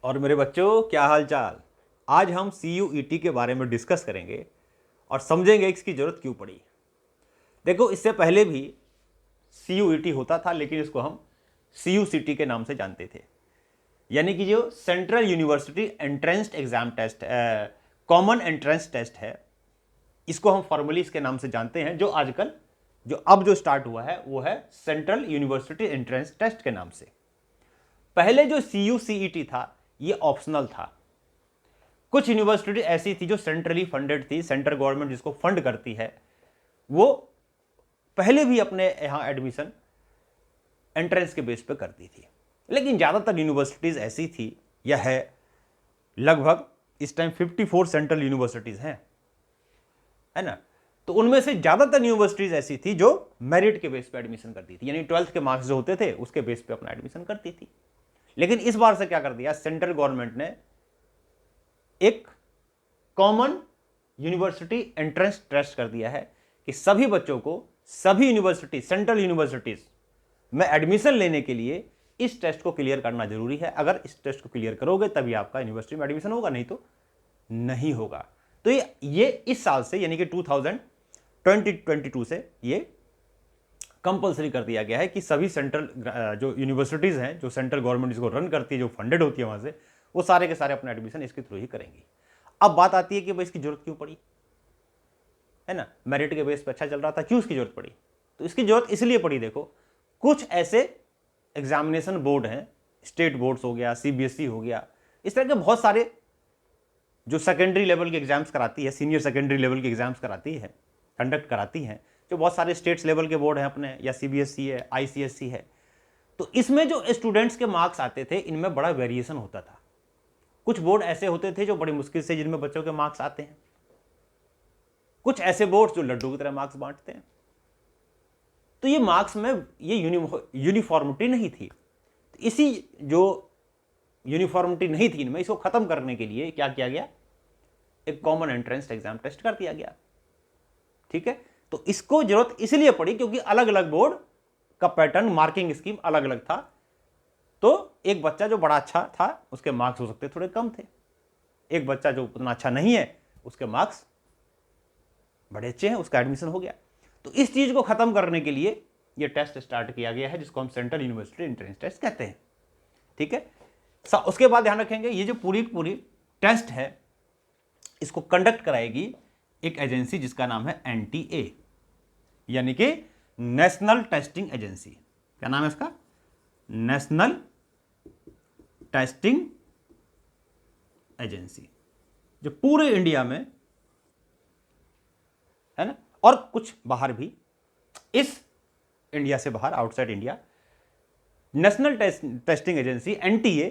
और मेरे बच्चों, क्या हाल चाल। आज हम CUET के बारे में डिस्कस करेंगे और समझेंगे इसकी जरूरत क्यों पड़ी। देखो, इससे पहले भी CUET होता था, लेकिन इसको हम CUCT के नाम से जानते थे। यानी कि जो central university entrance exam test, common entrance test है, इसको हम फॉर्मली इसके नाम से जानते हैं। जो आजकल अब जो स्टार्ट हुआ है वो है सेंट्रल यूनिवर्सिटी एंट्रेंस टेस्ट के नाम से। पहले जो CUCET था ये ऑप्शनल था। कुछ यूनिवर्सिटी ऐसी थी जो सेंट्रली फंडेड थी, सेंट्रल गवर्नमेंट जिसको फंड करती है, वो पहले भी अपने यहां एडमिशन एंट्रेंस के बेस पे करती थी। लेकिन ज्यादातर यूनिवर्सिटीज ऐसी थी, यह है लगभग इस टाइम 54 सेंट्रल यूनिवर्सिटीज हैं, है ना। तो उनमें से ज्यादातर यूनिवर्सिटीज ऐसी थी जो मेरिट के बेस पे एडमिशन करती थी, यानी 12th के मार्क्स जो होते थे उसके बेस पे अपना एडमिशन करती थी। लेकिन इस बार से क्या कर दिया, सेंट्रल गवर्नमेंट ने एक कॉमन यूनिवर्सिटी एंट्रेंस टेस्ट कर दिया है कि सभी बच्चों को सभी यूनिवर्सिटी, सेंट्रल यूनिवर्सिटीज में एडमिशन लेने के लिए इस टेस्ट को क्लियर करना जरूरी है। अगर इस टेस्ट को क्लियर करोगे तभी आपका यूनिवर्सिटी में एडमिशन होगा, नहीं तो नहीं होगा। तो ये इस साल से यानी कि 2022 से ये कंपलसरी कर दिया गया है कि सभी सेंट्रल जो यूनिवर्सिटीज हैं, जो सेंट्रल गवर्नमेंट इसको रन करती है, जो फंडेड होती है वहां से, वो सारे के सारे अपना एडमिशन इसके थ्रू ही करेंगी। अब बात आती है कि भाई इसकी जरूरत क्यों पड़ी, है ना। मेरिट के बेस पे अच्छा चल रहा था, क्यों इसकी जरूरत पड़ी? तो इसकी जरूरत इसलिए पड़ी, देखो कुछ ऐसे एग्जामिनेशन बोर्ड हैं, स्टेट बोर्ड्स हो गया, CBSE हो गया, इस तरह के बहुत सारे जो सेकेंडरी लेवल के एग्जाम्स कराती है, सीनियर सेकेंडरी लेवल के एग्जाम्स कराती है, कंडक्ट कराती हैं, जो बहुत सारे स्टेट्स लेवल के बोर्ड हैं अपने, या CBSE है, ICSE है। तो इसमें जो स्टूडेंट्स के मार्क्स आते थे, इनमें बड़ा वेरिएशन होता था। कुछ बोर्ड ऐसे होते थे जो बड़ी मुश्किल से जिनमें बच्चों के मार्क्स आते हैं, कुछ ऐसे बोर्ड जो लड्डू की तरह मार्क्स बांटते हैं। तो ये मार्क्स में ये यूनिफॉर्मिटी नहीं थी। तो इसी जो यूनिफॉर्मिटी नहीं थी इनमें, इसको खत्म करने के लिए क्या किया गया, एक कॉमन एंट्रेंस एग्जाम टेस्ट कर दिया गया। ठीक है, तो इसको जरूरत इसलिए पड़ी क्योंकि अलग अलग बोर्ड का पैटर्न, मार्किंग स्कीम अलग अलग था। तो एक बच्चा जो बड़ा अच्छा था उसके मार्क्स हो सकते थोड़े कम थे, एक बच्चा जो उतना अच्छा नहीं है उसके मार्क्स बड़े अच्छे हैं, उसका एडमिशन हो गया। तो इस चीज को खत्म करने के लिए यह टेस्ट स्टार्ट किया गया है, जिसको हम सेंट्रल यूनिवर्सिटी एंट्रेंस टेस्ट कहते हैं। ठीक है, उसके बाद ध्यान रखेंगे, ये जो पूरी टेस्ट है इसको कंडक्ट कराएगी एक एजेंसी जिसका नाम है NTA, यानी कि नेशनल टेस्टिंग एजेंसी। क्या नाम है इसका? नेशनल टेस्टिंग एजेंसी, जो पूरे इंडिया में है ना, और कुछ बाहर भी, इस इंडिया से बाहर, outside India, national testing agency NTA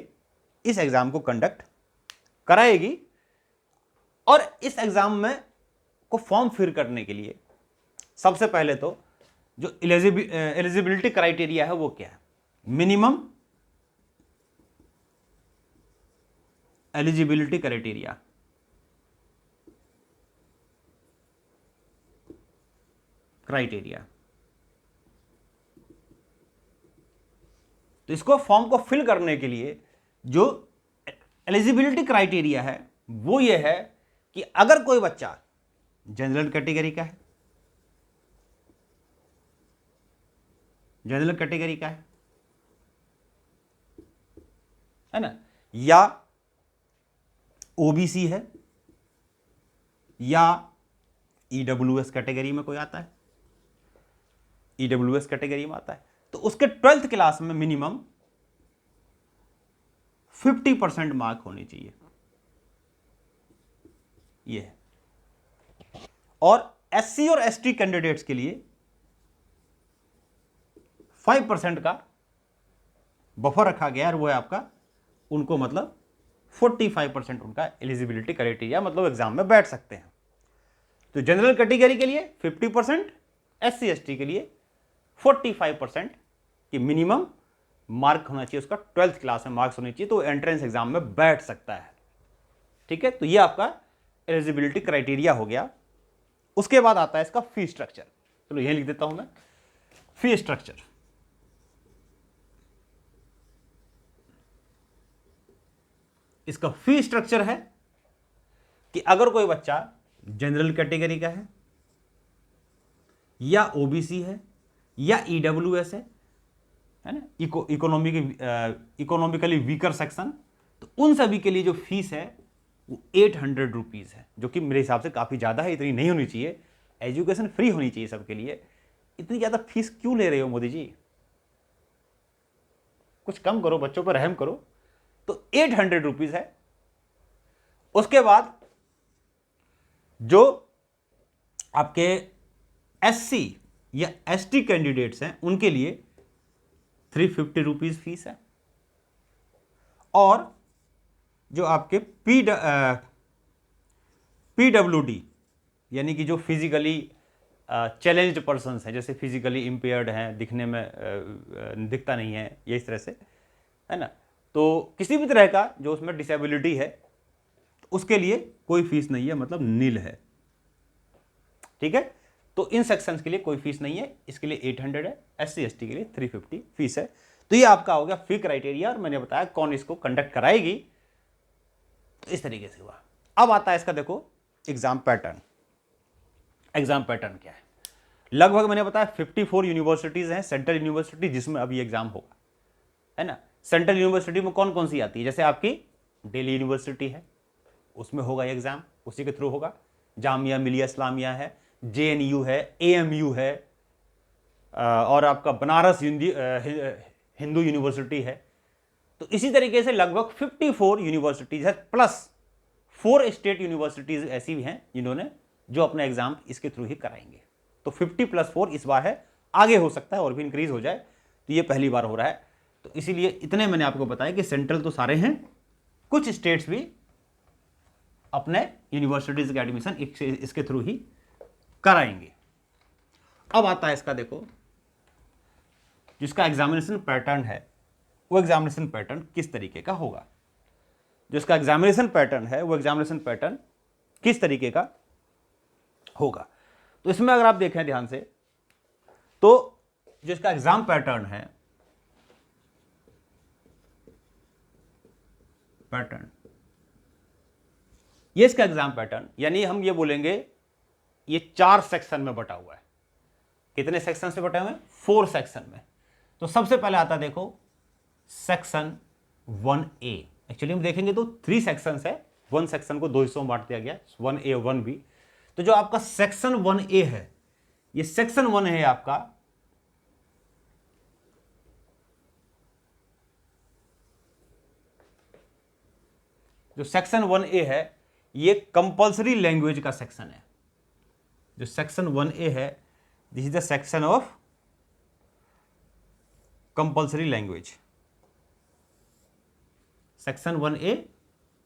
इस एग्जाम को कंडक्ट कराएगी। और इस एग्जाम में को फॉर्म फिल करने के लिए सबसे पहले तो जो एलिजिबिलिटी क्राइटेरिया है वो क्या है, मिनिमम एलिजिबिलिटी क्राइटेरिया, तो इसको फॉर्म को फिल करने के लिए जो एलिजिबिलिटी क्राइटेरिया है वो ये है कि अगर कोई बच्चा जनरल कैटेगरी का है ना, या OBC है, या EWS कैटेगरी में कोई आता है, EWS कैटेगरी में आता है, तो उसके 12th क्लास में मिनिमम 50% मार्क होने चाहिए, ये है। और SC और ST कैंडिडेट्स के लिए 5% का बफर रखा गया है, वो है आपका, उनको मतलब 45% उनका एलिजिबिलिटी क्राइटेरिया, मतलब एग्जाम में बैठ सकते हैं। तो जनरल कैटेगरी के लिए 50%, SC ST के लिए 45% की मिनिमम मार्क होना चाहिए, उसका 12th क्लास में मार्क्स होने चाहिए, तो एंट्रेंस एग्जाम में बैठ सकता है। ठीक है, तो ये आपका एलिजिबिलिटी क्राइटेरिया हो गया। उसके बाद आता है इसका फी स्ट्रक्चर। चलो यही लिख देता हूं मैं, फी स्ट्रक्चर। इसका फी स्ट्रक्चर है कि अगर कोई बच्चा जनरल कैटेगरी का है या ओबीसी है या ईडब्ल्यूएस है ना, इकोनॉमिकली वीकर सेक्शन, तो उन सभी के लिए जो फीस है वो 800 रुपीज़ है, जो कि मेरे हिसाब से काफ़ी ज़्यादा है, इतनी नहीं होनी चाहिए। एजुकेशन फ्री होनी चाहिए सबके लिए। इतनी ज़्यादा फीस क्यों ले रहे हो मोदी जी? कुछ कम करो, बच्चों पर रहम करो। तो 800 रुपीज़ है। उसके बाद जो आपके एससी या एसटी कैंडिडेट्स हैं उनके लिए 350 रुपीज़ फीस है। और जो आपके पीडब्ल्यूडी यानी कि जो फिजिकली चैलेंज्ड पर्सन्स हैं, जैसे फिजिकली इम्पेयर्ड हैं, दिखने में दिखता नहीं है, ये इस तरह से है ना, तो किसी भी तरह का जो उसमें डिसेबिलिटी है तो उसके लिए कोई फीस नहीं है, मतलब नील है। ठीक है, तो इन सेक्शंस के लिए कोई फीस नहीं है, इसके लिए 800 है, एससी एसटी के लिए 350 फीस है। तो ये आपका हो गया फी क्राइटेरिया, और मैंने बताया कौन इसको कंडक्ट कराएगी, तो इस तरीके से हुआ। अब आता है इसका देखो एग्जाम पैटर्न। एग्जाम पैटर्न क्या है? लगभग मैंने बताया 54 यूनिवर्सिटीज हैं, सेंट्रल यूनिवर्सिटी, जिसमें अभी एग्जाम होगा, है ना। सेंट्रल यूनिवर्सिटी में कौन कौन सी आती है? जैसे आपकी दिल्ली यूनिवर्सिटी है, उसमें होगा एग्जाम, उसी के थ्रू होगा। जामिया मिलिया इस्लामिया है, जेएनयू है, एएमयू है, और आपका बनारस हिंदू यूनिवर्सिटी है। तो इसी तरीके से लगभग 54 यूनिवर्सिटीज है, प्लस 4 स्टेट यूनिवर्सिटीज ऐसी भी हैं जिन्होंने जो अपना एग्जाम इसके थ्रू ही कराएंगे। तो 50 + 4 इस बार है, आगे हो सकता है और भी इंक्रीज हो जाए, तो ये पहली बार हो रहा है। तो इसीलिए इतने मैंने आपको बताया कि सेंट्रल तो सारे हैं, कुछ स्टेट्स भी अपने यूनिवर्सिटीज का एडमिशन इसके थ्रू ही कराएंगे। अब आता है इसका देखो, जिसका एग्जामिनेशन पैटर्न है, वो एग्जामिनेशन पैटर्न किस तरीके का होगा। जिसका एग्जामिनेशन पैटर्न है वो एग्जामिनेशन पैटर्न किस तरीके का होगा। तो इसमें अगर आप देखें ध्यान से, तो जिसका एग्जाम पैटर्न है, पैटर्न, ये इसका एग्जाम पैटर्न, यानी हम ये बोलेंगे ये 4 सेक्शन में बटा हुआ है। कितने सेक्शन से बटे हुए हैं? 4 सेक्शन में। तो सबसे पहले आता देखो सेक्शन 1A। एक्चुअली हम देखेंगे तो 3 सेक्शन है, 1 सेक्शन को 2 हिस्सों में बांट दिया गया, 1A 1B। तो जो आपका सेक्शन 1A है, ये सेक्शन 1 है आपका जो सेक्शन 1A है, ये कंपल्सरी लैंग्वेज का सेक्शन है। जो सेक्शन 1A है, this is the section of compulsory language. Section 1A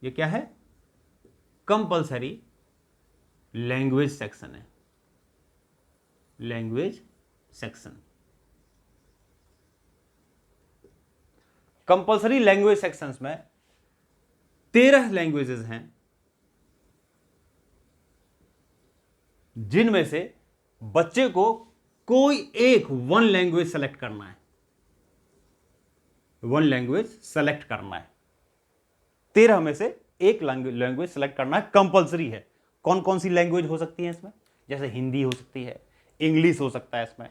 ये क्या है? कंपल्सरी लैंग्वेज सेक्शन है, language section. Compulsory language sections में 13 लैंग्वेजेस हैं, जिनमें से बच्चे को कोई एक 1 लैंग्वेज सेलेक्ट करना है, 1 लैंग्वेज सेलेक्ट करना है। 13 में से एक लैंग्वेज सेलेक्ट करना है, कंपल्सरी है। कौन कौन सी लैंग्वेज हो सकती है इसमें? जैसे हिंदी हो सकती है, इंग्लिश हो सकता है इसमें,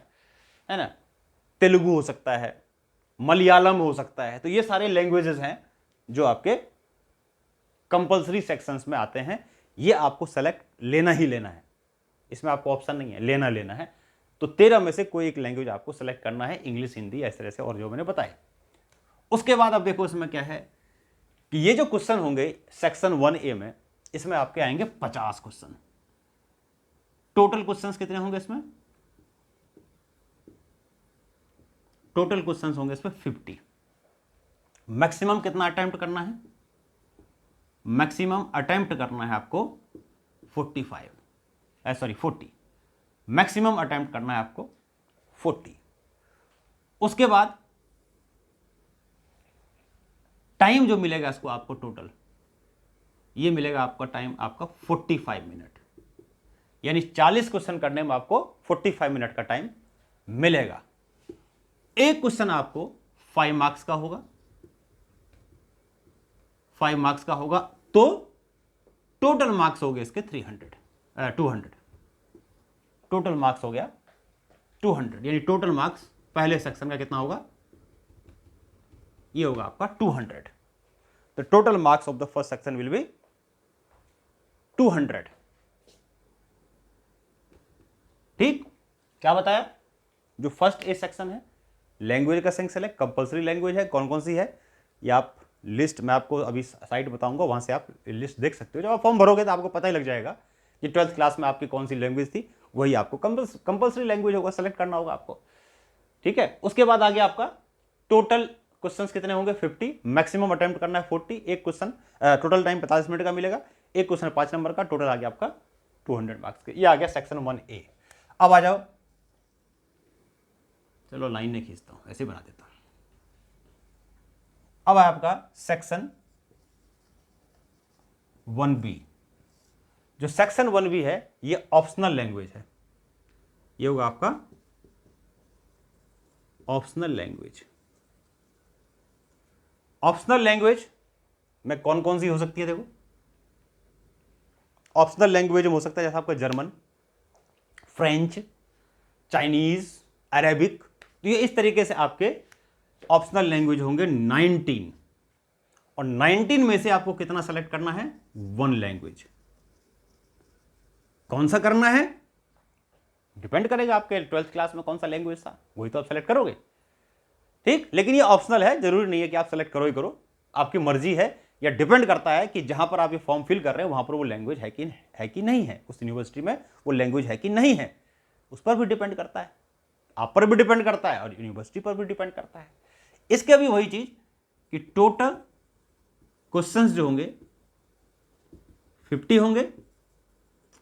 है ना, तेलुगु हो सकता है, मलयालम हो सकता है। तो ये सारे लैंग्वेजेस हैं जो आपके कंपल्सरी सेक्शंस में आते हैं। ये आपको सेलेक्ट लेना ही लेना है, इसमें आपको ऑप्शन नहीं है, लेना लेना है। तो 13 में से कोई एक लैंग्वेज आपको सेलेक्ट करना है, इंग्लिश, हिंदी, इस तरह से, और जो मैंने बताया। उसके बाद अब देखो इसमें क्या है कि ये जो क्वेश्चन होंगे सेक्शन 1A में, इसमें आपके आएंगे 50 क्वेश्चन। टोटल क्वेश्चंस कितने होंगे इसमें? टोटल क्वेश्चंस होंगे इसमें 50। मैक्सिमम कितना अटेम्प्ट करना है? मैक्सिमम अटेम्प्ट करना है आपको 40। मैक्सिमम अटेम्प्ट करना है आपको 40। उसके बाद टाइम जो मिलेगा इसको आपको टोटल, ये मिलेगा आपका टाइम आपका 45 मिनट, यानी 40 क्वेश्चन करने में आपको 45 मिनट का टाइम मिलेगा। एक क्वेश्चन आपको 5 मार्क्स का होगा, 5 मार्क्स का होगा, तो टोटल मार्क्स हो गए इसके 200। टोटल मार्क्स हो गया 200, यानी टोटल मार्क्स पहले सेक्शन का कितना होगा, ये होगा आपका 200। The total marks of the first section will be 200। ठीक, क्या बताया, जो फर्स्ट ए सेक्शन है लैंग्वेज का सेक्शन है, कंपलसरी लैंग्वेज है, कौन कौन सी है, ये आप लिस्ट मैं आपको अभी साइट बताऊंगा, वहां से आप लिस्ट देख सकते हो। जब आप फॉर्म भरोगे तो आपको पता ही लग जाएगा कि 12th क्लास में आपकी कौन सी लैंग्वेज थी, वही आपको कंपलसरी लैंग्वेज होगा, सेलेक्ट करना होगा आपको। ठीक है, उसके बाद आगे आपका टोटल क्वेश्चंस कितने होंगे, 50, मैक्सिमम अटेम्प्ट करना है 40, एक क्वेश्चन टोटल टाइम 45 मिनट का मिलेगा, एक क्वेश्चन 5 नंबर का, टोटल आ गया आपका 200 मार्क्स के। ये आ गया सेक्शन 1A। अब आ जाओ, चलो लाइन नहीं खींचता हूं, ऐसे बना देता हूं। अब है आपका सेक्शन 1B। जो सेक्शन 1B है ये ऑप्शनल लैंग्वेज है, ये होगा आपका ऑप्शनल लैंग्वेज। ऑप्शनल लैंग्वेज में कौन कौन सी हो सकती है, देखो ऑप्शनल लैंग्वेज में हो सकता है जैसा आपका जर्मन, फ्रेंच, चाइनीज, अरेबिक, तो ये इस तरीके से आपके ऑप्शनल लैंग्वेज होंगे 19, और 19 में से आपको कितना सेलेक्ट करना है, 1 लैंग्वेज। कौन सा करना है डिपेंड करेगा आपके 12th क्लास में कौन सा लैंग्वेज था, वही तो आप सेलेक्ट करोगे। ठीक, लेकिन ये ऑप्शनल है, जरूरी नहीं है कि आप सेलेक्ट करो ही करो, आपकी मर्जी है, या डिपेंड करता है कि जहां पर आप ये फॉर्म फिल कर रहे हैं वहां पर वो लैंग्वेज है कि नहीं है, उस यूनिवर्सिटी में वो लैंग्वेज है कि नहीं है, उस पर भी डिपेंड करता है, आप पर भी डिपेंड करता है और यूनिवर्सिटी पर भी डिपेंड करता है। इसके भी वही चीज कि टोटल क्वेश्चंस जो होंगे 50 होंगे,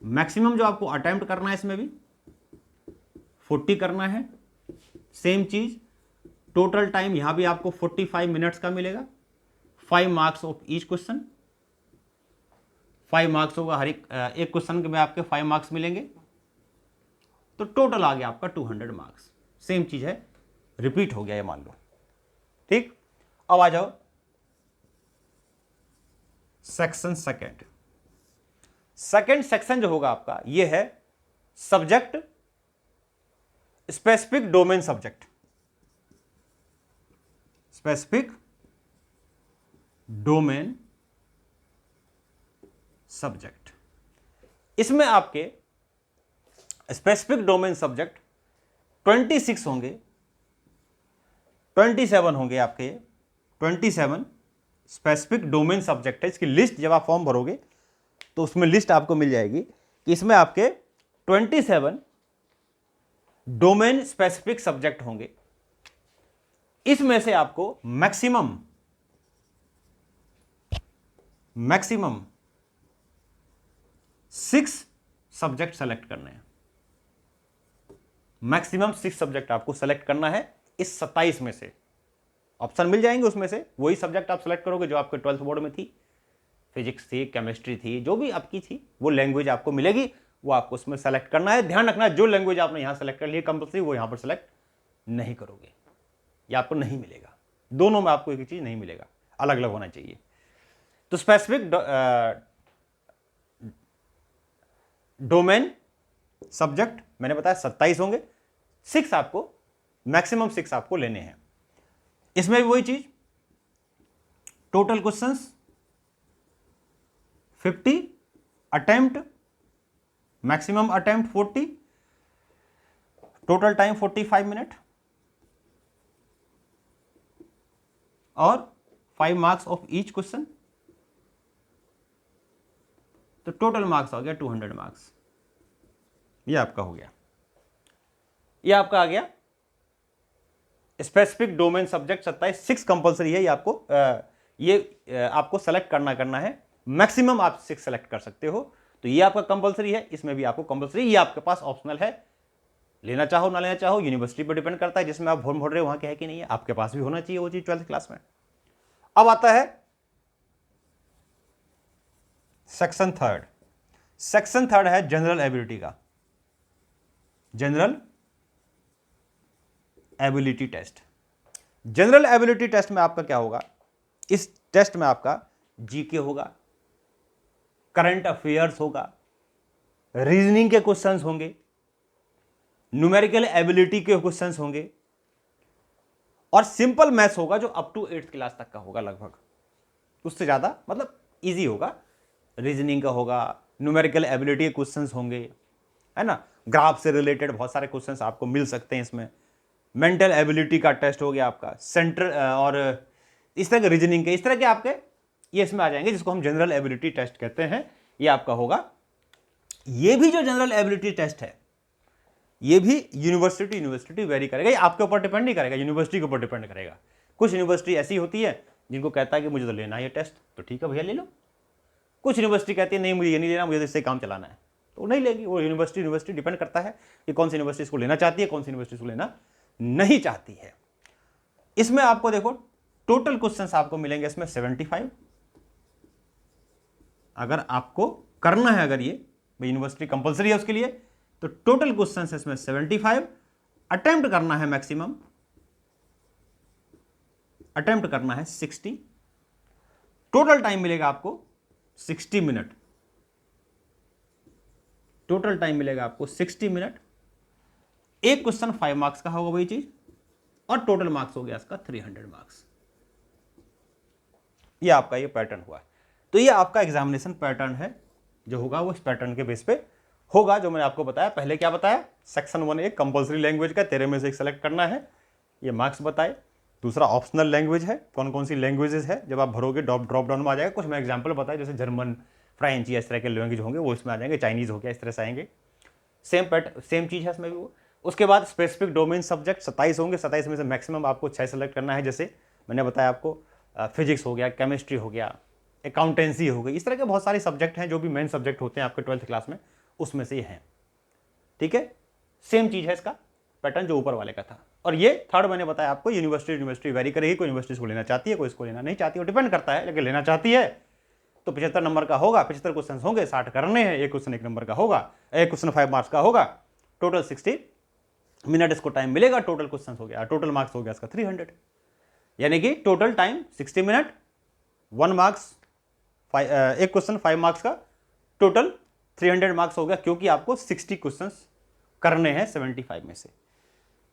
मैक्सिमम जो आपको अटेम्प्ट करना है इसमें भी 40 करना है, सेम चीज टोटल टाइम यहां भी आपको 45 मिनट्स का मिलेगा, 5 marks of each question, 5 marks होगा हर एक क्वेश्चन के में आपके 5 मार्क्स मिलेंगे, तो टोटल आ गया आपका 200 मार्क्स। सेम चीज है, रिपीट हो गया ये मान लो। ठीक, अब आ जाओ सेक्शन सेकंड। सेकंड सेक्शन जो होगा आपका ये है subject specific domain subject, specific domain subject. इसमें आपके स्पेसिफिक डोमेन सब्जेक्ट 26 होंगे, 27 होंगे आपके, 27 स्पेसिफिक डोमेन सब्जेक्ट है। इसकी लिस्ट जब आप फॉर्म भरोगे तो उसमें लिस्ट आपको मिल जाएगी कि इसमें आपके 27 डोमेन स्पेसिफिक सब्जेक्ट होंगे। इसमें से आपको मैक्सिमम 6 सब्जेक्ट सेलेक्ट करने हैं, मैक्सिमम 6 सब्जेक्ट आपको सेलेक्ट करना है इस 27 में से। ऑप्शन मिल जाएंगे, उसमें से वही सब्जेक्ट आप सेलेक्ट करोगे जो आपके 12th बोर्ड में थी, फिजिक्स थी, केमिस्ट्री थी, जो भी आपकी थी वो लैंग्वेज आपको मिलेगी, वो आपको उसमें सेलेक्ट करना है। ध्यान रखना जो लैंग्वेज आपने यहां सेलेक्ट कर ली कंपल्सरी वो यहां पर सेलेक्ट नहीं करोगे, या आपको नहीं मिलेगा, दोनों में आपको एक चीज नहीं मिलेगा, अलग अलग होना चाहिए। तो स्पेसिफिक डोमेन सब्जेक्ट मैंने बताया 27 होंगे, 6 आपको मैक्सिमम 6 आपको लेने हैं। इसमें भी वही चीज, total questions 50, attempt maximum attempt 40, total time 45 minute, और 5 मार्क्स ऑफ ईच क्वेश्चन, तो टोटल मार्क्स हो गया 200 मार्क्स। ये आपका हो गया, ये आपका आ गया स्पेसिफिक डोमेन सब्जेक्ट 27, 6 कंपल्सरी है, ये आपको सेलेक्ट करना है, मैक्सिमम आप 6 सेलेक्ट कर सकते हो, तो ये आपका कंपल्सरी है, इसमें भी आपको कंपल्सरी, ये आपके पास ऑप्शनल है, लेना चाहो ना लेना चाहो, यूनिवर्सिटी पर डिपेंड करता है जिसमें आप फॉर्म भर रहे हो वहां क्या है कि नहीं है, आपके पास भी होना चाहिए वो चीज 12th क्लास में। अब आता है सेक्शन थर्ड। सेक्शन थर्ड है जनरल एबिलिटी का, general ability test. General ability test में आपका क्या होगा, इस टेस्ट में आपका जीके होगा, करंट अफेयर्स होगा, रीजनिंग के क्वेश्चंस होंगे, न्यूमेरिकल एबिलिटी के क्वेश्चंस होंगे और सिंपल मैथ्स होगा जो अप टू 8th क्लास तक का होगा लगभग, उससे ज़्यादा मतलब इजी होगा। रीजनिंग का होगा, न्यूमेरिकल एबिलिटी के क्वेश्चंस होंगे, है ना, ग्राफ से रिलेटेड बहुत सारे क्वेश्चंस आपको मिल सकते हैं इसमें। मेंटल एबिलिटी का टेस्ट हो गया आपका, सेंट्रल और इस तरह के रीजनिंग के, इस तरह के आपके ये इसमें आ जाएंगे, जिसको हम जनरल एबिलिटी टेस्ट कहते हैं, ये आपका होगा। ये भी जो जनरल एबिलिटी टेस्ट है ये भी यूनिवर्सिटी वेरी करेगा, ये आपके ऊपर डिपेंड नहीं करेगा, यूनिवर्सिटी के ऊपर डिपेंड करेगा। कुछ यूनिवर्सिटी ऐसी होती है जिनको कहता है कि मुझे तो लेना है ये टेस्ट, तो ठीक है भैया ले लो। कुछ यूनिवर्सिटी कहती है नहीं मुझे ये नहीं लेना, मुझे तो इससे काम चलाना है, तो नहीं लेगी। वो यूनिवर्सिटी डिपेंड करता है कि कौन सी यूनिवर्सिटी इसको लेना चाहती है, कौन सी यूनिवर्सिटी इसको लेना नहीं चाहती है। इसमें आपको देखो टोटल क्वेश्चंस आपको मिलेंगे इसमें 75। अगर आपको करना है, अगर ये यूनिवर्सिटी कंपलसरी है उसके लिए, तो टोटल क्वेश्चंस इसमें 75। अटेम्प्ट करना है मैक्सिमम, अटेम्प्ट करना है 60। टोटल टाइम मिलेगा आपको 60 मिनट, टोटल टाइम मिलेगा आपको 60 मिनट। एक क्वेश्चन 5 मार्क्स का होगा वही चीज, और टोटल मार्क्स हो गया इसका 300 मार्क्स। ये आपका ये पैटर्न हुआ। तो ये आपका एग्जामिनेशन पैटर्न है जो होगा वो इस पैटर्न के बेस पे होगा, जो मैंने आपको बताया। पहले क्या बताया, सेक्शन 1 एक कंपलसरी लैंग्वेज का 13 में से एक सेलेक्ट करना है, ये मार्क्स बताए। दूसरा ऑप्शनल लैंग्वेज है, कौन कौन सी लैंग्वेजेस है, जब आप भरोगे ड्रॉप डाउन में आ जाएगा। कुछ मैं एग्जाम्पल बताया, जैसे जर्मन, फ्रेंच, इस तरह के लैंग्वेज होंगे वो इसमें आ जाएंगे, चाइनीज हो गया, इस तरह से आएंगे। सेम चीज़ है इसमें भी वो। उसके बाद स्पेसिफिक डोमेन सब्जेक्ट 27 होंगे, 27 में से मैक्सिमम आपको 6 सेलेक्ट करना है। जैसे मैंने बताया आपको फिजिक्स हो गया, केमिस्ट्री हो गया, अकाउंटेंसी हो गई, इस तरह के बहुत सारे सब्जेक्ट हैं जो भी मेन सब्जेक्ट होते हैं आपके 12th क्लास में, उसमें से ये हैं। ठीक है, सेम चीज़ है इसका पैटर्न जो ऊपर वाले का था। और ये थर्ड मैंने बताया आपको, यूनिवर्सिटी वेरी करेगी, कोई यूनिवर्सिटी इसको लेना चाहती है, कोई इसको लेना नहीं चाहती है, डिपेंड करता है। लेकिन लेना चाहती है तो 75 नंबर का होगा, 75 क्वेश्चन होंगे, 60 करने हैं, एक क्वेश्चन 1 नंबर का होगा, एक क्वेश्चन 5 मार्क्स का होगा, टोटल 60 मिनट इसको टाइम मिलेगा, टोटल क्वेश्चन हो गया, टोटल मार्क्स हो गया इसका 300। यानी कि टोटल टाइम 60 मिनट, 1 मार्क्स, एक क्वेश्चन 5 मार्क्स का, टोटल 300 मार्क्स हो गया, क्योंकि आपको 60 क्वेश्चंस करने हैं 75 में से।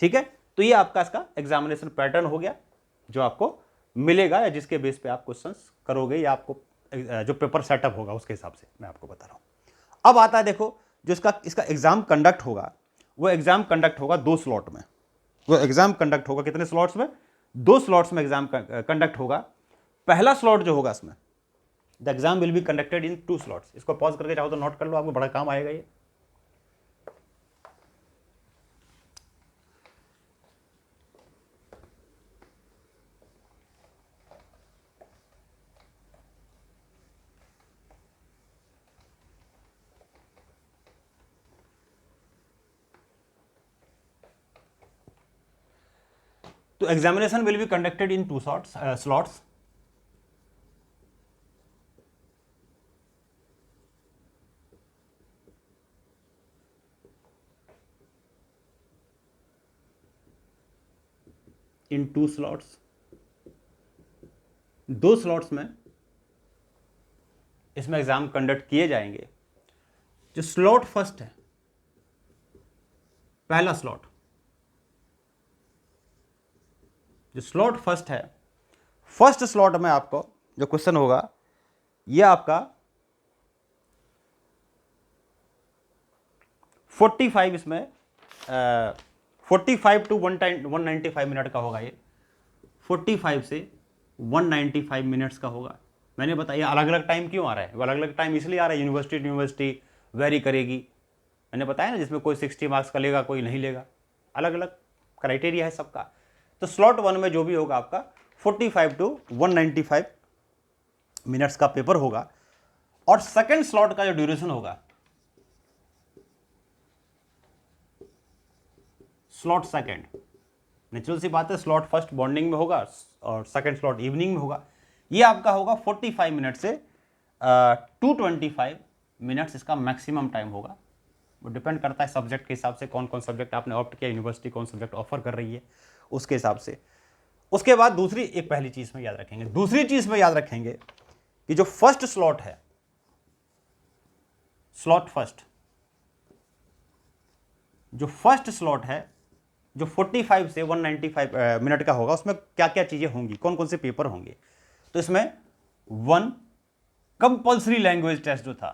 ठीक है, तो ये आपका इसका एग्जामिनेशन पैटर्न हो गया जो आपको मिलेगा, या जिसके बेस पे आप क्वेश्चंस करोगे, या आपको जो पेपर सेटअप होगा उसके हिसाब से मैं आपको बता रहा हूं। अब आता है देखो, जो इसका एग्जाम कंडक्ट होगा, वो एग्जाम कंडक्ट होगा 2 स्लॉट में। वो एग्जाम कंडक्ट होगा कितने स्लॉट्स में, 2 स्लॉट्स में एग्जाम कंडक्ट होगा। पहला स्लॉट जो होगा इसमें, the exam will be conducted in 2 slots. इसको पॉज करके चाहो तो नोट कर लो, आपको बड़ा काम आएगा ये। तो examination will be conducted in 2 slots. In 2 slots, 2 slots में इसमें एग्जाम कंडक्ट किए जाएंगे। जो स्लॉट फर्स्ट है, पहला स्लॉट, जो स्लॉट फर्स्ट है, फर्स्ट स्लॉट में आपको जो क्वेश्चन होगा ये आपका 45 इसमें 45 टू 195 मिनट का होगा। ये 45 से 195 मिनट्स का होगा। मैंने बताया अलग अलग टाइम क्यों आ रहा है, वो अलग अलग टाइम इसलिए आ रहा है, यूनिवर्सिटी वेरी करेगी। मैंने बताया ना, जिसमें कोई 60 मार्क्स का लेगा, कोई नहीं लेगा, अलग अलग क्राइटेरिया है सबका। तो स्लॉट 1 में जो भी होगा आपका 45 टू 195 मिनट्स का पेपर होगा। और सेकंड स्लॉट का जो ड्यूरेशन होगा, स्लॉट सेकंड, नेचुरल सी बात है, स्लॉट फर्स्ट मॉर्निंग में होगा और सेकंड स्लॉट इवनिंग में होगा। ये आपका होगा 45 मिनट से 225 मिनट्स, इसका मैक्सिमम टाइम होगा। वो डिपेंड करता है सब्जेक्ट के हिसाब से, कौन कौन सब्जेक्ट आपने ऑप्ट किया, यूनिवर्सिटी कौन सब्जेक्ट ऑफर कर रही है उसके हिसाब से। उसके बाद दूसरी, एक पहली चीज़ में याद रखेंगे, दूसरी चीज़ में याद रखेंगे कि जो फर्स्ट स्लॉट है, स्लॉट फर्स्ट, जो फर्स्ट स्लॉट है जो 45 से 195 मिनट का होगा, उसमें क्या क्या चीजें होंगी, कौन कौन से पेपर होंगे। तो इसमें 1 कंपल्सरी लैंग्वेज टेस्ट जो था,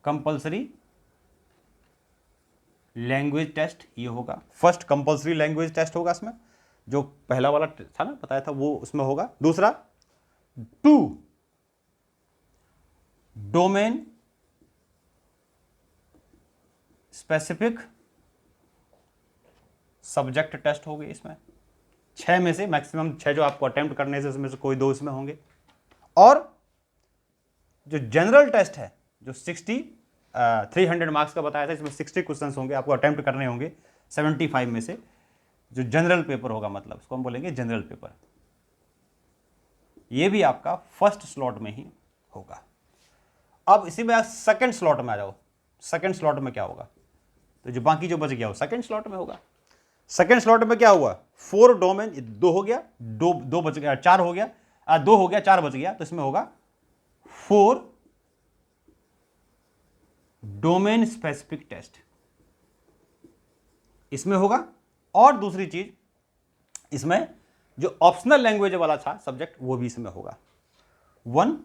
कंपल्सरी लैंग्वेज टेस्ट ये होगा, फर्स्ट कंपल्सरी लैंग्वेज टेस्ट होगा इसमें, जो पहला वाला था ना बताया था वो उसमें होगा। दूसरा 2 डोमेन स्पेसिफिक सब्जेक्ट टेस्ट होगी, इसमें 6 में से मैक्सिमम 6 जो आपको अटेम्प्ट करने से उसमें से कोई 2 इसमें होंगे। और जो जनरल टेस्ट है जो 300 मार्क्स का बताया था, इसमें 60 क्वेश्चंस होंगे आपको अटेम्प्ट करने होंगे 75 में से, जो जनरल पेपर होगा, मतलब इसको हम बोलेंगे जनरल पेपर। ये भी आपका फर्स्ट स्लॉट में ही होगा। अब इसी में सेकंड स्लॉट में आ जाओ, सेकंड स्लॉट में क्या होगा, तो जो बाकी जो बच गया वो सेकंड स्लॉट में होगा। सेकंड स्लॉट में क्या हुआ, 4 डोमेन, 2 हो गया, 2 बच गया, 4 हो गया, 2 हो गया, 4 बच गया, तो इसमें होगा 4 डोमेन स्पेसिफिक टेस्ट इसमें होगा। और दूसरी चीज, इसमें जो ऑप्शनल लैंग्वेज वाला था सब्जेक्ट वो भी इसमें होगा, 1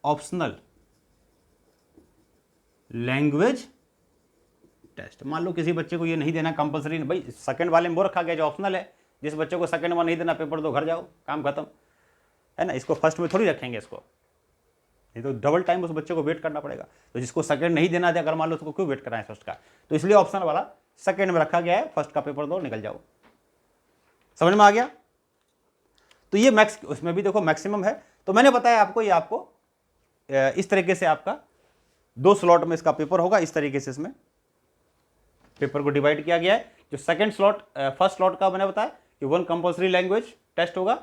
ऑप्शनल लैंग्वेज टेस्ट। मान लो किसी बच्चे को ये नहीं देना कंपलसरी, भाई सेकंड वाले में वो रखा गया जो ऑप्शनल है, जिस बच्चे को सेकंड में नहीं देना पेपर दो, घर जाओ, काम खत्म, है ना। इसको फर्स्ट में थोड़ी रखेंगे इसको, नहीं तो डबल टाइम उस बच्चे को वेट करना पड़ेगा। तो जिसको सेकंड नहीं देना था, अगर मान लो उसको क्यों वेट कराएं फर्स्ट का, तो इसलिए ऑप्शनल वाला सेकंड में रखा गया है, फर्स्ट का पेपर दो, निकल जाओ। समझ में आ गया। तो ये मैक्स, उसमें भी देखो मैक्सिमम है। तो मैंने बताया आपको, ये आपको इस तरीके से आपका 2 स्लॉट में इसका पेपर होगा, इस तरीके से इसमें पेपर को डिवाइड किया गया है। जो सेकंड स्लॉट, फर्स्ट स्लॉट का मैंने बताया कि 1 कंपल्सरी लैंग्वेज टेस्ट होगा,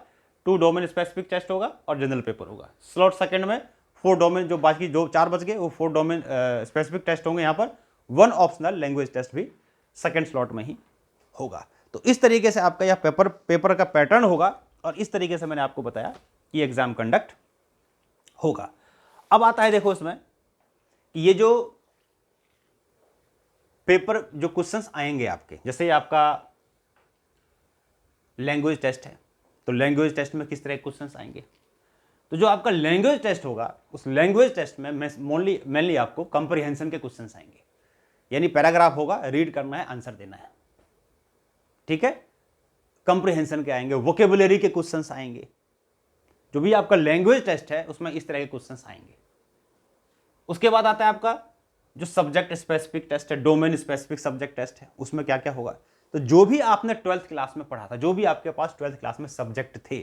2 डोमेन स्पेसिफिक टेस्ट होगा और जनरल पेपर होगा। स्लॉट सेकंड में 4 डोमेन, जो बाकी जो 4 बच गए वो 4 डोमेन स्पेसिफिक टेस्ट होंगे यहाँ पर, 1 ऑप्शनल लैंग्वेज टेस्ट भी सेकंड स्लॉट में ही होगा। तो इस तरीके से आपका यह पेपर का पैटर्न होगा और इस तरीके से मैंने आपको बताया कि एग्जाम कंडक्ट होगा। अब आता है देखो इसमें कि ये जो पेपर, जो क्वेश्चंस आएंगे आपके, जैसे आपका लैंग्वेज टेस्ट है, तो लैंग्वेज टेस्ट में किस तरह के क्वेश्चंस आएंगे। तो जो आपका लैंग्वेज टेस्ट होगा, उस लैंग्वेज टेस्ट में मेनली आपको कंप्रीहेंशन के क्वेश्चंस आएंगे, यानी पैराग्राफ होगा, रीड करना है, आंसर देना है, ठीक है। कंप्रीहेंशन के आएंगे, वोकेबुलरी के क्वेश्चंस आएंगे। जो भी आपका लैंग्वेज टेस्ट है उसमें इस तरह के क्वेश्चंस आएंगे। उसके बाद आता है आपका जो सब्जेक्ट स्पेसिफिक टेस्ट है, डोमेन स्पेसिफिक सब्जेक्ट टेस्ट है, उसमें क्या क्या होगा। तो जो भी आपने 12th क्लास में पढ़ा था, जो भी आपके पास 12th क्लास में सब्जेक्ट थे,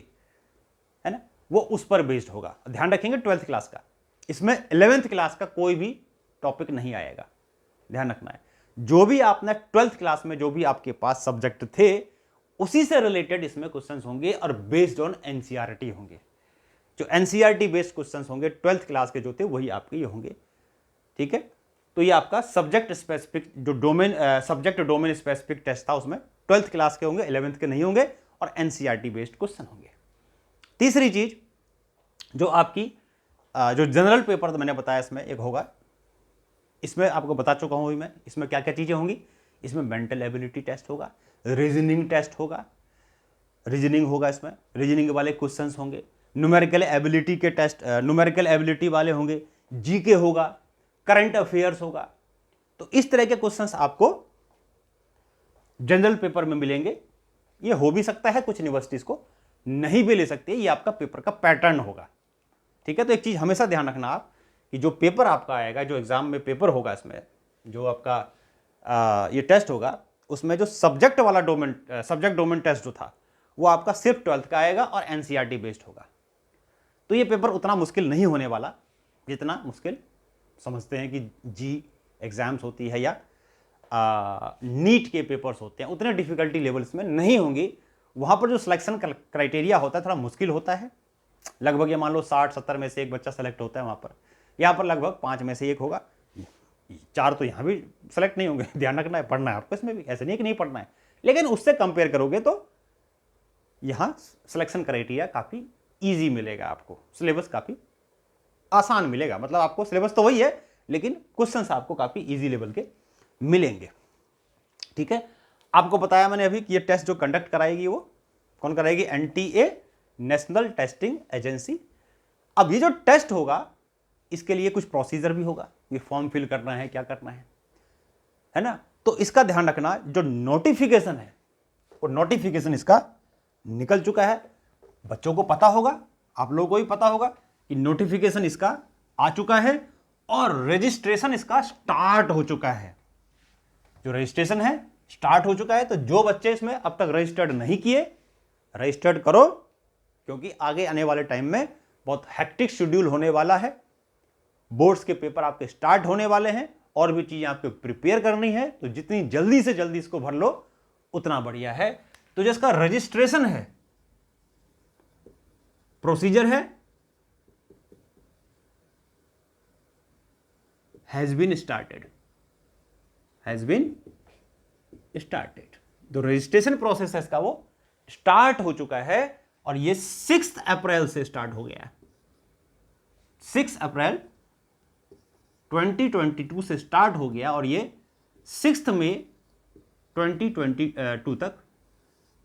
है ना, वो उस पर बेस्ड होगा। ध्यान रखेंगे 12th क्लास का, इसमें 11th क्लास का कोई भी टॉपिक नहीं आएगा, ध्यान रखना है। जो भी आपने 12th क्लास में जो भी आपके पास सब्जेक्ट थे उसी से रिलेटेड इसमें क्वेश्चंस होंगे और बेस्ड ऑन एनसीईआरटी होंगे। जो एनसीईआरटी बेस्ड क्वेश्चंस होंगे 12th क्लास के जो थे वही आपके ये होंगे, ठीक है। तो ये आपका सब्जेक्ट स्पेसिफिक जो domain subject domain specific test था उसमें 12th क्लास के होंगे, 11th के नहीं होंगे और एनसीईआरटी बेस्ड क्वेश्चन होंगे। तीसरी चीज जो आपकी जो जनरल पेपर तो मैंने बताया इसमें एक होगा, इसमें आपको बता चुका हूं मैं, इसमें क्या क्या चीजें होंगी। इसमें मेंटल एबिलिटी टेस्ट होगा, रीजनिंग टेस्ट होगा, रीजनिंग होगा, इसमें रीजनिंग वाले क्वेश्चंस होंगे, न्यूमेरिकल एबिलिटी के टेस्ट, न्यूमेरिकल एबिलिटी वाले होंगे, जीके होगा, करंट अफेयर्स होगा। तो इस तरह के क्वेश्चंस आपको जनरल पेपर में मिलेंगे। ये हो भी सकता है कुछ यूनिवर्सिटीज को नहीं भी ले सकती है, ये आपका पेपर का पैटर्न होगा, ठीक है। तो एक चीज हमेशा ध्यान रखना आप कि जो पेपर आपका आएगा, जो एग्जाम में पेपर होगा, इसमें जो आपका ये टेस्ट होगा, उसमें जो सब्जेक्ट वाला डोमेन, सब्जेक्ट डोमेन टेस्ट जो था वो आपका सिर्फ 12th का आएगा और एनसीईआरटी बेस्ड होगा। तो ये पेपर उतना मुश्किल नहीं होने वाला जितना मुश्किल समझते हैं कि जी एग्जाम्स होती है या नीट के पेपर्स होते हैं, उतने डिफिकल्टी लेवल्स में नहीं होंगी। वहाँ पर जो सिलेक्शन क्राइटेरिया होता है थोड़ा मुश्किल होता है, लगभग ये मान लो 60-70 में से एक बच्चा सेलेक्ट होता है वहाँ पर, यहाँ पर लगभग 5 में से 1 होगा, 4 तो यहाँ भी सेलेक्ट नहीं होंगे। ध्यान रखना है, पढ़ना है आपको इसमें भी, ऐसे नहीं कि नहीं पढ़ना है, लेकिन उससे कंपेयर करोगे तो यहाँ सिलेक्शन क्राइटेरिया काफ़ी ईजी मिलेगा आपको, सिलेबस काफ़ी आसान मिलेगा। मतलब आपको सिलेबस तो वही है, लेकिन क्वेश्चंस आपको काफ़ी ईजी लेवल के मिलेंगे। ठीक है, आपको बताया मैंने अभी कि ये टेस्ट जो कंडक्ट कराएगी वो कौन कराएगी? NTA, national testing agency. अब ये जो टेस्ट होगा इसके लिए कुछ प्रोसीजर भी होगा, ये फॉर्म फिल करना है, क्या करना है ना। तो इसका ध्यान रखना, जो नोटिफिकेशन है वो नोटिफिकेशन इसका निकल चुका है, बच्चों को पता होगा, आप लोगों को भी पता होगा कि नोटिफिकेशन इसका आ चुका है और रजिस्ट्रेशन इसका स्टार्ट हो चुका है। जो रजिस्ट्रेशन है स्टार्ट हो चुका है, तो जो बच्चे इसमें अब तक रजिस्टर्ड नहीं किए, रजिस्टर्ड करो, क्योंकि आगे आने वाले टाइम में बहुत हेक्टिक शेड्यूल होने वाला है। बोर्ड्स के पेपर आपके स्टार्ट होने वाले हैं और भी चीजें आपको प्रिपेयर करनी है, तो जितनी जल्दी से जल्दी इसको भर लो उतना बढ़िया है। तो जिसका रजिस्ट्रेशन है, प्रोसीजर है, हैज बीन स्टार्टेड, जो रजिस्ट्रेशन प्रोसेस है इसका वो स्टार्ट हो चुका है और ये 6 अप्रैल से स्टार्ट हो गया है। 6 अप्रैल 2022 से स्टार्ट हो गया और ये 6 मई 2022 तक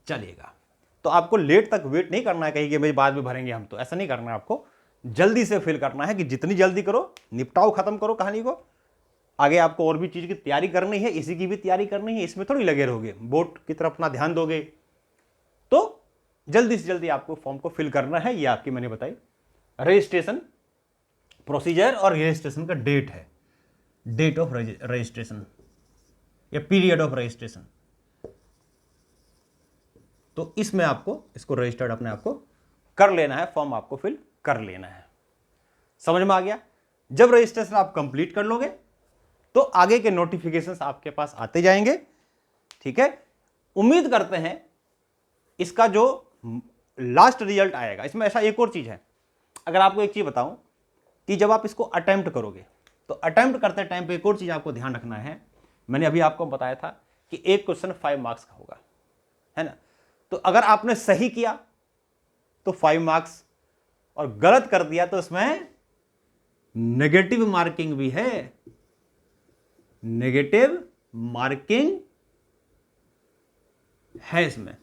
चलेगा। तो आपको लेट तक वेट नहीं करना है कहीं कि भाई बाद में भरेंगे हम, तो ऐसा नहीं करना है आपको, जल्दी से फिल करना है कि जितनी जल्दी करो, निपटाओ, खत्म करो कहानी को। आगे आपको और भी चीज की तैयारी करनी है, इसी की भी तैयारी करनी है, इसमें थोड़ी लगे रहोगे, बोर्ड की तरफ अपना ध्यान दोगे, तो जल्दी से जल्दी आपको फॉर्म को फिल करना है। ये आपकी मैंने बताई रजिस्ट्रेशन प्रोसीजर और रजिस्ट्रेशन का डेट है, डेट ऑफ रजिस्ट्रेशन या पीरियड ऑफ रजिस्ट्रेशन। तो इसमें आपको इसको रजिस्टर्ड अपने आप को कर लेना है, फॉर्म आपको फिल कर लेना है। समझ में आ गया? जब रजिस्ट्रेशन आप कंप्लीट कर लोगे तो आगे के नोटिफिकेशंस आपके पास आते जाएंगे। ठीक है, उम्मीद करते हैं इसका जो लास्ट रिजल्ट आएगा, इसमें ऐसा एक और चीज है, अगर आपको एक चीज बताऊं कि जब आप इसको अटेम्प्ट करोगे तो अटेम्प्ट करते टाइम पे एक और चीज आपको ध्यान रखना है। मैंने अभी आपको बताया था कि एक क्वेश्चन 5 मार्क्स का होगा, है ना। तो अगर आपने सही किया तो 5 मार्क्स और गलत कर दिया तो इसमें नेगेटिव मार्किंग भी है, नेगेटिव मार्किंग है इसमें।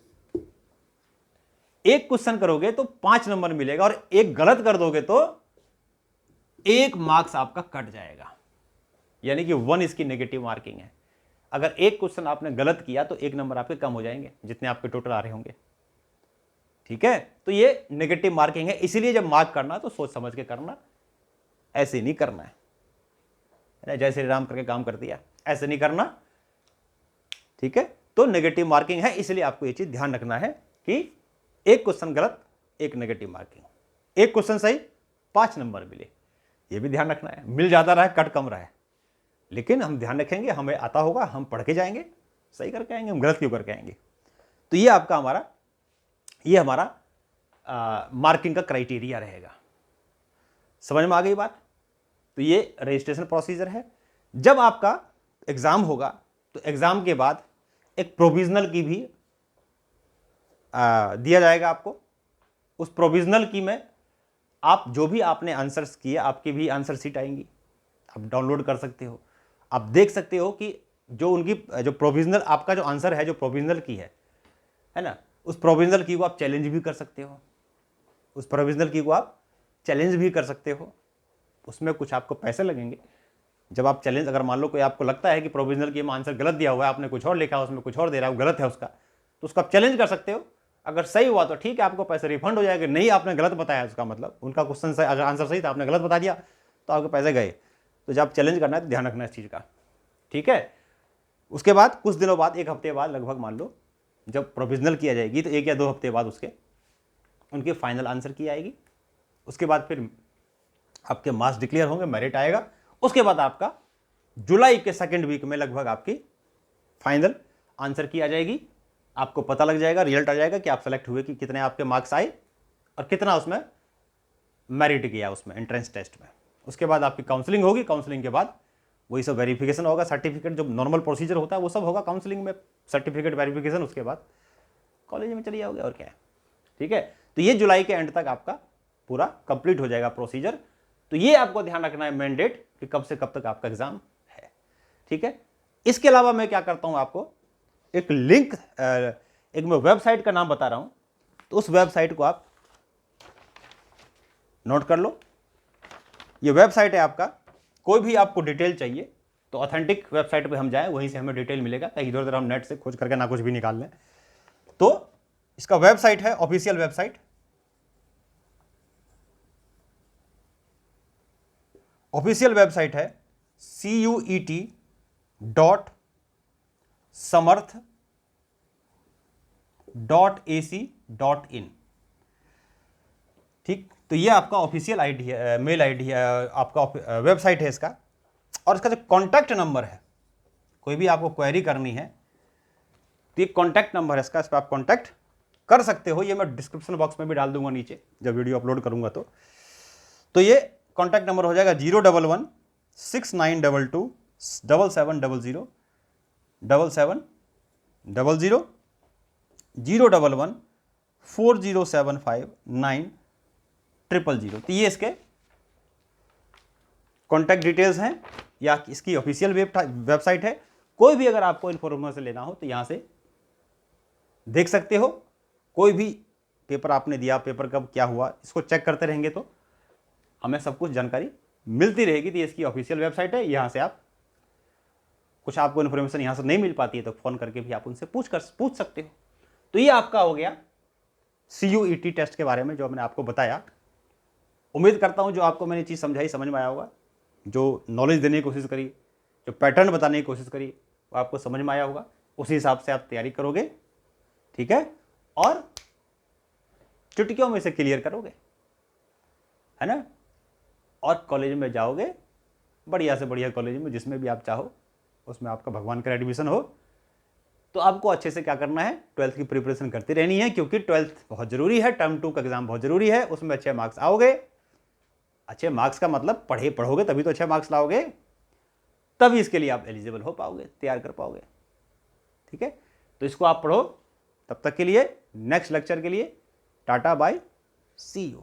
एक क्वेश्चन करोगे तो 5 नंबर मिलेगा और एक गलत कर दोगे तो 1 मार्क्स आपका कट जाएगा, यानी कि 1 इसकी नेगेटिव मार्किंग है। अगर एक क्वेश्चन आपने गलत किया तो 1 नंबर आपके कम हो जाएंगे, जितने आपके टोटल आ रहे होंगे। ठीक है, तो ये नेगेटिव मार्किंग है, इसीलिए जब मार्क करना तो सोच समझ के करना, ऐसे नहीं करना है जय श्री राम करके काम कर दिया, ऐसे नहीं करना। ठीक है, तो नेगेटिव मार्किंग है, इसलिए आपको ये चीज ध्यान रखना है कि एक क्वेश्चन गलत, एक नेगेटिव मार्किंग, एक क्वेश्चन सही, 5 नंबर मिले, ये भी ध्यान रखना है। मिल ज्यादा रहा है, कट कम रहा है, लेकिन हम ध्यान रखेंगे, हमें आता होगा, हम पढ़ के जाएंगे, सही करके आएंगे, हम गलत क्यों करके आएंगे। तो ये आपका हमारा मार्किंग का क्राइटेरिया रहेगा। समझ में आ गई बात? तो ये रजिस्ट्रेशन प्रोसीजर है। जब आपका एग्जाम होगा तो एग्जाम के बाद एक प्रोविजनल की भी दिया जाएगा आपको। उस प्रोविजनल की में आप जो भी आपने आंसर्स किए, आपकी भी आंसर शीट आएंगी, आप डाउनलोड कर सकते हो, आप देख सकते हो कि जो उनकी जो प्रोविजनल आपका जो आंसर है, जो प्रोविजनल की है ना, उस प्रोविजनल की को आप चैलेंज भी कर सकते हो, उस प्रोविजनल की को आप चैलेंज भी कर सकते हो। उसमें कुछ आपको पैसे लगेंगे जब आप चैलेंज, अगर मान लो कोई आपको लगता है कि प्रोविजनल की में आंसर गलत दिया हुआ है, आपने कुछ और लिखा है, उसमें कुछ और दे रहा है, वो गलत है उसका, तो उसको आप चैलेंज कर सकते हो। अगर सही हुआ तो ठीक है, आपको पैसे रिफंड हो जाएगा। नहीं, आपने गलत बताया, उसका मतलब उनका क्वेश्चन सही, अगर आंसर सही था, आपने गलत बता दिया तो आपके पैसे गए। तो जब चैलेंज करना है तो ध्यान रखना इस चीज़ का। ठीक है, उसके बाद कुछ दिनों बाद, 1 हफ्ते बाद लगभग मान लो, जब प्रोविजनल किया जाएगी तो 1 या 2 हफ्ते बाद उनके फाइनल आंसर की आएगी। उसके बाद फिर आपके मार्क्स डिक्लेयर होंगे, मेरिट आएगा। उसके बाद आपका जुलाई के 2nd वीक में लगभग आपकी फाइनल आंसर की आ जाएगी। आपको पता लग जाएगा, रिजल्ट आ जाएगा कि आप सेलेक्ट हुए, कि कितने आपके मार्क्स आए और कितना उसमें मेरिट किया उसमें एंट्रेंस टेस्ट में। उसके बाद आपकी काउंसलिंग होगी, काउंसलिंग के बाद वही सब वेरिफिकेशन होगा, सर्टिफिकेट, जो नॉर्मल प्रोसीजर होता है वो सब होगा काउंसलिंग में, सर्टिफिकेट वेरिफिकेशन। उसके बाद कॉलेज में चली जाओगे, और क्या है। ठीक है, तो ये जुलाई के एंड तक आपका पूरा कंप्लीट हो जाएगा प्रोसीजर। तो ये आपको ध्यान रखना है मेन डेट कि कब से कब तक आपका एग्जाम है, ठीक है। इसके अलावा मैं क्या करता हूं, आपको एक लिंक, एक मैं वेबसाइट का नाम बता रहा हूं, तो उस वेबसाइट को आप नोट कर लो। ये वेबसाइट है आपका, कोई भी आपको डिटेल चाहिए तो ऑथेंटिक वेबसाइट पे हम जाएं, वहीं से हमें डिटेल मिलेगा, कहीं इधर उधर हम नेट से खोज करके ना कुछ भी निकाल लें। तो इसका वेबसाइट है, ऑफिशियल वेबसाइट, है CUET.samarth.ac.in, ठीक। तो ये आपका ऑफिशियल आईडी है, मेल आईडी है, आपका वेबसाइट है इसका। और इसका जो कॉन्टैक्ट नंबर है, कोई भी आपको क्वेरी करनी है तो ये कॉन्टैक्ट नंबर है इसका, इस पर आप कॉन्टैक्ट कर सकते हो। ये मैं डिस्क्रिप्शन बॉक्स में भी डाल दूंगा नीचे जब वीडियो अपलोड करूंगा। तो ये कॉन्टैक्ट नंबर हो जाएगा 01169227700 01140759000। तो ये इसके कॉन्टैक्ट डिटेल्स हैं या इसकी ऑफिशियल वेबसाइट है। कोई भी अगर आपको इन्फॉर्मेशन लेना हो तो यहां से देख सकते हो। कोई भी पेपर आपने दिया, पेपर कब क्या हुआ, इसको चेक करते रहेंगे तो हमें सब कुछ जानकारी मिलती रहेगी। तो इसकी ऑफिशियल वेबसाइट है, यहां से आप कुछ आपको इन्फॉर्मेशन यहां से नहीं मिल पाती है तो फोन करके भी आप उनसे पूछ सकते हो। तो ये आपका हो गया CUET टेस्ट के बारे में जो मैंने आपको बताया। उम्मीद करता हूं जो आपको मैंने चीज़ समझाई समझ में आया होगा, जो नॉलेज देने की कोशिश करी, जो पैटर्न बताने की कोशिश करी, वो आपको समझ में आया होगा। उसी हिसाब से आप तैयारी करोगे, ठीक है, और चुटकियों में से क्लियर करोगे, है ना। और कॉलेज में जाओगे, बढ़िया से बढ़िया कॉलेज में, जिसमें भी आप चाहो, उसमें आपका भगवान का एडमिशन हो। तो आपको अच्छे से क्या करना है, 12th की प्रिपरेशन करती रहनी है, क्योंकि 12th बहुत जरूरी है, टर्म 2 का एग्जाम बहुत जरूरी है। उसमें अच्छे मार्क्स आओगे, अच्छे मार्क्स का मतलब पढ़ोगे तभी तो अच्छे मार्क्स लाओगे, तभी इसके लिए आप एलिजिबल हो पाओगे, तैयार कर पाओगे, ठीक है। तो इसको आप पढ़ो। तब तक के लिए नेक्स्ट लेक्चर के लिए टाटा बाय, सी यू।